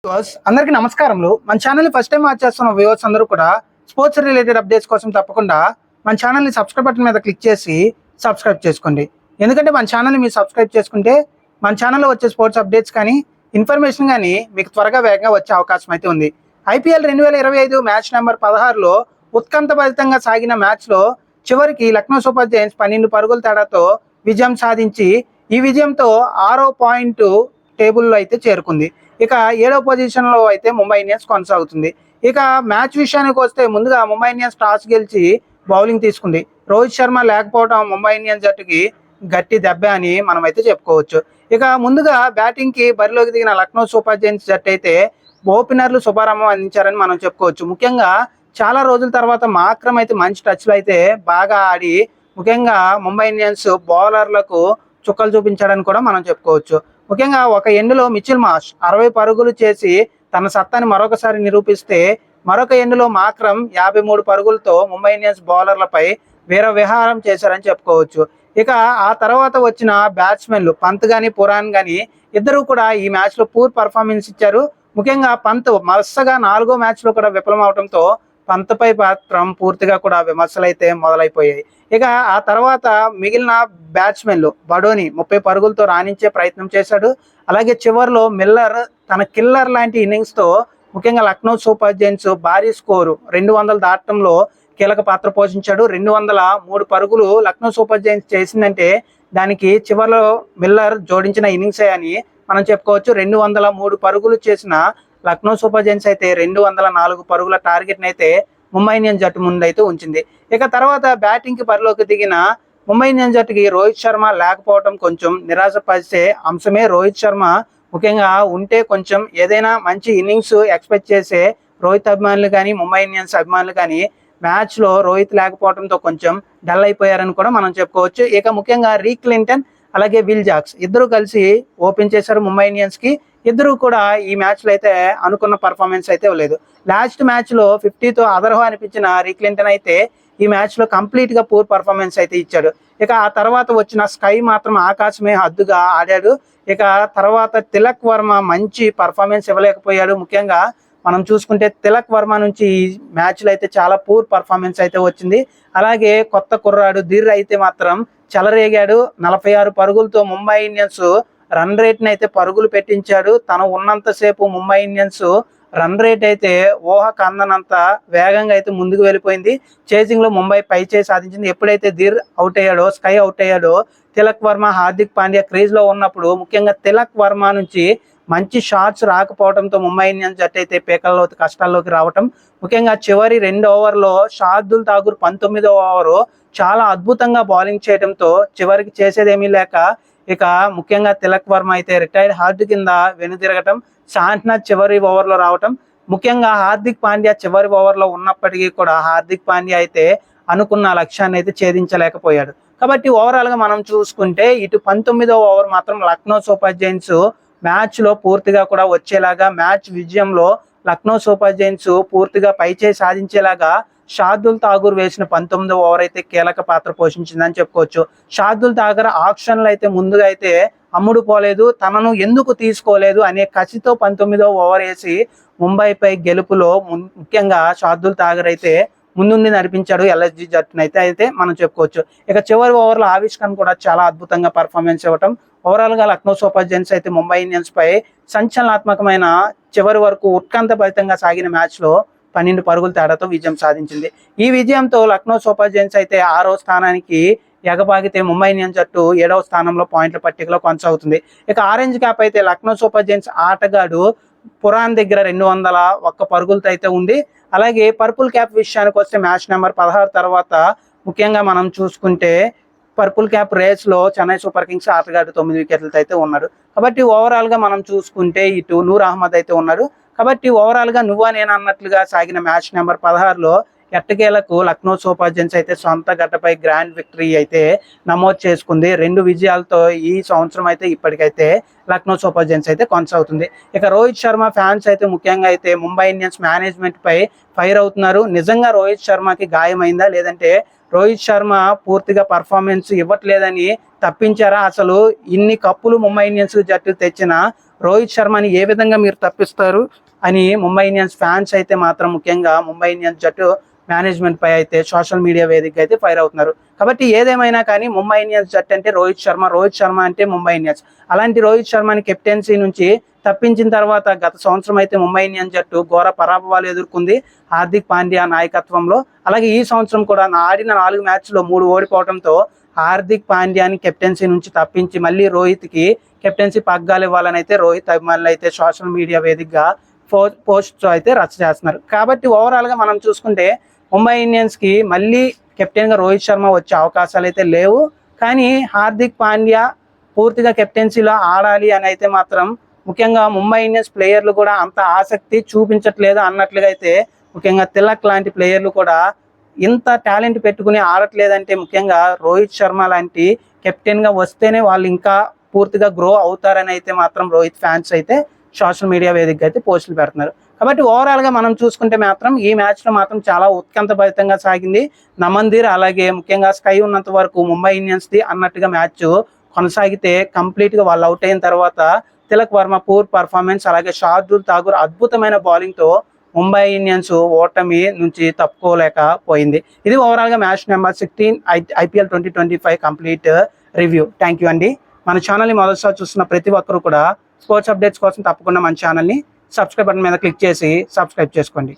అందరికీ నమస్కారములు. మన ఛానల్ని ఫస్ట్ టైం వాచ్ చేస్తున్న వ్యూవర్స్ అందరూ కూడా స్పోర్ట్స్ రిలేటెడ్ అప్డేట్స్ కోసం తప్పకుండా మన ఛానల్ని సబ్స్క్రైబ్ బటన్ మీద క్లిక్ చేసి సబ్స్క్రైబ్ చేసుకోండి. ఎందుకంటే మన ఛానల్ని మీరు సబ్స్క్రైబ్ చేసుకుంటే మన ఛానల్లో వచ్చే స్పోర్ట్స్ అప్డేట్స్ కానీ ఇన్ఫర్మేషన్ కానీ మీకు త్వరగా వేగంగా వచ్చే అవకాశం అయితే ఉంది. ఐపీఎల్ 2025 మ్యాచ్ నెంబర్ 16లో ఉత్కంఠభరితంగా సాగిన మ్యాచ్లో చివరికి లక్నో సూపర్ జైంట్స్ 12 పరుగుల తేడాతో విజయం సాధించి ఈ విజయంతో 6వ పాయింట్ టేబుల్లో అయితే చేరుకుంది. ఇక 7వ పొజిషన్లో అయితే ముంబై ఇండియన్స్ కొనసాగుతుంది. ఇక మ్యాచ్ విషయానికి వస్తే ముందుగా ముంబై ఇండియన్స్ టాస్ గెలిచి బౌలింగ్ తీసుకుంది. రోహిత్ శర్మ లేకపోవడం ముంబై ఇండియన్స్ జట్టుకి గట్టి దెబ్బ అని మనం అయితే చెప్పుకోవచ్చు. ఇక ముందుగా బ్యాటింగ్కి బరిలోకి దిగిన లక్నో సూపర్ జైంట్స్ జట్టు అయితే ఓపెనర్లు శుభారంభం అందించారని మనం చెప్పుకోవచ్చు. ముఖ్యంగా చాలా రోజుల తర్వాత మాక్రమ్ అయితే మంచి టచ్లో అయితే బాగా ఆడి ముఖ్యంగా ముంబై ఇండియన్స్ బౌలర్లకు చుక్కలు చూపించాడని కూడా మనం చెప్పుకోవచ్చు. ముఖ్యంగా ఒక ఎండ్లో మిచిల్ మార్ష్ 60 పరుగులు చేసి తన సత్తాని మరొకసారి నిరూపిస్తే మరొక ఎండ్లో మాక్రమ్ 53 పరుగులతో ముంబై ఇండియన్స్ బౌలర్లపై వీరవిహారం చేశారని చెప్పుకోవచ్చు. ఇక ఆ తర్వాత వచ్చిన బ్యాట్స్మెన్లు పంత్ కానీ పురాణ్ కానీ ఇద్దరు కూడా ఈ మ్యాచ్లో పూర్ పర్ఫార్మెన్స్ ఇచ్చారు. ముఖ్యంగా పంత్ వరుసగా 4వ మ్యాచ్లో కూడా విఫలం అవడంతో పంత్పై మాత్రం పూర్తిగా కూడా విమర్శలు అయితే మొదలైపోయాయి. ఇక ఆ తర్వాత మిగిలిన బ్యాట్స్మెన్లు బడోని 30 పరుగులతో రాణించే ప్రయత్నం చేశాడు. అలాగే చివరిలో మిల్లర్ తన కిల్లర్ లాంటి ఇన్నింగ్స్తో ముఖ్యంగా లక్నో సూపర్ జైంట్స్ భారీ స్కోరు 200 దాటంలో కీలక పాత్ర పోషించాడు. 203 పరుగులు లక్నో సూపర్ జైంట్స్ చేసిందంటే దానికి చివరిలో మిల్లర్ జోడించిన ఇన్నింగ్సే అని మనం చెప్పుకోవచ్చు. 203 పరుగులు చేసిన లక్నో సూపర్ జైంట్స్ అయితే 204 పరుగుల టార్గెట్ని అయితే ముంబై ఇండియన్స్ జట్టు ముందు అయితే ఉంచింది. ఇక తర్వాత బ్యాటింగ్కి బరిలోకి దిగిన ముంబై ఇండియన్స్ జట్టుకి రోహిత్ శర్మ లేకపోవడం కొంచెం నిరాశపరిచే అంశమే. రోహిత్ శర్మ ముఖ్యంగా ఉంటే కొంచెం ఏదైనా మంచి ఇన్నింగ్స్ ఎక్స్పెక్ట్ చేసే రోహిత్ అభిమానులు కానీ ముంబై ఇండియన్స్ అభిమానులు కానీ మ్యాచ్లో రోహిత్ లేకపోవడంతో కొంచెం డల్ అయిపోయారని కూడా మనం చెప్పుకోవచ్చు. ఇక ముఖ్యంగా రీక్ క్లింటన్ అలాగే విల్ జాక్స్ ఇద్దరు కలిసి ఓపెన్ చేశారు ముంబై ఇండియన్స్కి. ఇద్దరు కూడా ఈ మ్యాచ్లో అయితే అనుకున్న పర్ఫార్మెన్స్ అయితే లేదు. లాస్ట్ మ్యాచ్లో 50తో అదర్హో అనిపించిన రీక్ క్లింటన్ అయితే ఈ మ్యాచ్లో కంప్లీట్గా పూర్ పర్ఫార్మెన్స్ అయితే ఇచ్చాడు. ఇక ఆ తర్వాత వచ్చిన స్కై మాత్రం ఆకాశమే హద్దుగా ఆడాడు. ఇక తర్వాత తిలక్ వర్మ మంచి పర్ఫార్మెన్స్ ఇవ్వలేకపోయాడు. ముఖ్యంగా మనం చూసుకుంటే తిలక్ వర్మ నుంచి ఈ మ్యాచ్లో అయితే చాలా పూర్ పర్ఫార్మెన్స్ అయితే వచ్చింది. అలాగే కొత్త కుర్రాడు ధీర్ అయితే మాత్రం చెలరేగాడు. 46 పరుగులతో ముంబై ఇండియన్స్ రన్ రేట్ని అయితే పరుగులు పెట్టించాడు. తను ఉన్నంతసేపు ముంబై ఇండియన్స్ రన్ రేట్ అయితే ఊహకు అందనంత వేగంగా అయితే ముందుకు వెళ్ళిపోయింది. చేసింగ్లో ముంబై పై చేయి సాధించింది. ఎప్పుడైతే ధీర్ అవుట్ అయ్యాడో స్కై అవుట్ అయ్యాడో తిలక్ వర్మ హార్దిక్ పాండ్యా క్రీజ్లో ఉన్నప్పుడు ముఖ్యంగా తిలక్ వర్మ నుంచి మంచి షాట్స్ రాకపోవడంతో ముంబై ఇండియన్స్ జట్టు అయితే పేకల్లో కష్టాల్లోకి రావటం. ముఖ్యంగా చివరి 2 ఓవర్లో షార్దుల్ ఠాకూర్ 19వ ఓవరు చాలా అద్భుతంగా బౌలింగ్ చేయడంతో చివరికి చేసేదేమీ లేక ఇక ముఖ్యంగా తిలక్ వర్మ అయితే రిటైర్డ్ హార్డ్ కింద వెనుదిరగటం. శాంట్నర్ చివరి ఓవర్లో రావటం. ముఖ్యంగా హార్దిక్ పాండ్యా చివరి ఓవర్లో ఉన్నప్పటికీ కూడా హార్దిక్ పాండ్యా అయితే అనుకున్న లక్ష్యాన్ని అయితే ఛేదించలేకపోయాడు. కాబట్టి ఓవరాల్గా మనం చూసుకుంటే ఇటు 19వ ఓవర్ మాత్రం లక్నో సూపర్ జైంట్స్ మ్యాచ్లో పూర్తిగా కూడా వచ్చేలాగా మ్యాచ్ విజయంలో లక్నో సూపర్ జైంట్స్ పూర్తిగా పైచేయి సాధించేలాగా షార్దుల్ ఠాకూర్ వేసిన 19వ ఓవర్ అయితే కీలక పాత్ర పోషించిందని చెప్పుకోవచ్చు. షార్దుల్ ఠాకూర్ ఆక్షన్లు అయితే ముందుగా అయితే అమ్ముడు పోలేదు, తనను ఎందుకు తీసుకోలేదు అనే కసితో 19వ ఓవర్ వేసి ముంబైపై గెలుపులో ముఖ్యంగా షార్దుల్ ఠాకూర్ అయితే ముందుండి నడిపించాడు ఎల్ఎస్జి జట్టును అయితే మనం చెప్పుకోవచ్చు. ఇక చివరి ఓవర్లో ఆవిష్కరణ కూడా చాలా అద్భుతంగా పర్ఫార్మెన్స్ ఇవ్వటం. ఓవరాల్గా లక్నో సూపర్ జైంట్స్ అయితే ముంబై ఇండియన్స్ పై సంచలనాత్మకమైన చివరి వరకు ఉత్కంఠభరితంగా సాగిన మ్యాచ్లో 12 పరుగుల తేడాతో విజయం సాధించింది. ఈ విజయంతో లక్నో సూపర్ జైంట్స్ అయితే 6వ స్థానానికి ఎగబాగితే ముంబై ఇండియన్స్ జట్టు 7వ స్థానంలో పాయింట్ల పట్టికలో కొనసాగుతుంది. ఇక ఆరెంజ్ క్యాప్ అయితే లక్నో సూపర్ జైంట్స్ ఆటగాడు పురాణ్ దగ్గర 201 పరుగులతో అయితే ఉంది. అలాగే పర్పుల్ క్యాప్ విషయానికి వస్తే మ్యాచ్ నెంబర్ 16 తర్వాత ముఖ్యంగా మనం చూసుకుంటే పర్పుల్ క్యాప్ రేస్లో చెన్నై సూపర్ కింగ్స్ ఆటగాడు 9 వికెట్లతో అయితే ఉన్నాడు. కాబట్టి ఓవరాల్గా మనం చూసుకుంటే ఇటు నూర్ అహ్మద్ అయితే ఉన్నాడు. కాబట్టి ఓవరాల్గా నువ్వా నేను అన్నట్లుగా సాగిన మ్యాచ్ నెంబర్ 16లో ఎట్టకేలకు లక్నో సూపర్ జైంట్స్ అయితే సొంత గడ్డపై గ్రాండ్ విక్టరీ అయితే నమోదు చేసుకుంది. 2 విజయాలతో ఈ సంవత్సరం అయితే ఇప్పటికైతే లక్నో సూపర్ జైంట్స్ అయితే కొనసాగుతుంది. ఇక రోహిత్ శర్మ ఫ్యాన్స్ అయితే ముఖ్యంగా అయితే ముంబై ఇండియన్స్ మేనేజ్మెంట్ పై ఫైర్ అవుతున్నారు. నిజంగా రోహిత్ శర్మకి గాయమైందా లేదంటే రోహిత్ శర్మ పూర్తిగా పర్ఫార్మెన్స్ ఇవ్వట్లేదని తప్పించారా? అసలు ఇన్ని కప్పులు ముంబై ఇండియన్స్ జట్టు తెచ్చిన రోహిత్ శర్మని ఏ విధంగా మీరు తప్పిస్తారు అని ముంబై ఇండియన్స్ ఫ్యాన్స్ అయితే మాత్రం ముఖ్యంగా ముంబై ఇండియన్స్ జట్టు మేనేజ్మెంట్ పై అయితే సోషల్ మీడియా వేదికగా అయితే ఫైర్ అవుతున్నారు. కాబట్టి ఏదేమైనా కానీ ముంబై ఇండియన్స్ జట్టు అంటే రోహిత్ శర్మ అంటే ముంబై ఇండియన్స్. అలాంటి రోహిత్ శర్మని కెప్టెన్సీ నుంచి తప్పించిన తర్వాత గత సంవత్సరం అయితే ముంబై ఇండియన్స్ జట్టు ఘోర పరాభవాలు ఎదుర్కొంది హార్దిక్ పాండ్యా నాయకత్వంలో. అలాగే ఈ సంవత్సరం కూడా ఆడిన 4 మ్యాచ్లో 3 ఓడిపోవడంతో హార్దిక్ పాండ్యాని కెప్టెన్సీ నుంచి తప్పించి మళ్ళీ రోహిత్కి కెప్టెన్సీ పగ్గాలు ఇవ్వాలని అయితే రోహిత్ అభిమానులు అయితే సోషల్ మీడియా వేదికగా పోస్ట్ అయితే రచ్చ చేస్తున్నారు. కాబట్టి ఓవరాల్గా మనం చూసుకుంటే ముంబై ఇండియన్స్కి మళ్ళీ కెప్టెన్గా రోహిత్ శర్మ వచ్చే అవకాశాలు అయితే లేవు. కానీ హార్దిక్ పాండ్యా పూర్తిగా కెప్టెన్సీలో ఆడాలి అని అయితే మాత్రం ముఖ్యంగా ముంబై ఇండియన్స్ ప్లేయర్లు కూడా అంత ఆసక్తి చూపించట్లేదు అన్నట్లుగా అయితే ముఖ్యంగా తిలక్ లాంటి ప్లేయర్లు కూడా ఇంత టాలెంట్ పెట్టుకుని ఆడట్లేదంటే ముఖ్యంగా రోహిత్ శర్మ లాంటి కెప్టెన్గా వస్తేనే వాళ్ళు ఇంకా పూర్తిగా గ్రో అవుతారని అయితే మాత్రం రోహిత్ ఫ్యాన్స్ అయితే సోషల్ మీడియా వేదికగా అయితే పోస్టులు పెడుతున్నారు. కాబట్టి ఓవరాల్గా మనం చూసుకుంటే మాత్రం ఈ మ్యాచ్లో మాత్రం చాలా ఉత్కంఠభరితంగా సాగింది. నమందిర్ అలాగే ముఖ్యంగా స్కై ఉన్నంత వరకు ముంబై ఇండియన్స్ది అన్నట్టుగా మ్యాచ్ కొనసాగితే కంప్లీట్గా వాళ్ళు అవుట్ అయిన తర్వాత తిలక్ వర్మ పూర్ పర్ఫార్మెన్స్ అలాగే షార్దుల్ ఠాకూర్ అద్భుతమైన బౌలింగ్తో ముంబై ఇండియన్స్ ఓటమి నుంచి తప్పుకోలేకపోయింది. ఇది ఓవరాల్గా match number 16 IPL 2025 complete review. Thank you అండి. మన ఛానల్ని మొదటిసారి చూస్తున్న ప్రతి ఒక్కరు కూడా స్పోర్ట్స్ అప్డేట్స్ కోసం తప్పకుండా మన ఛానల్ని సబ్స్క్రైబ్ బటన్ మీద క్లిక్ చేసి సబ్స్క్రైబ్ చేసుకోండి.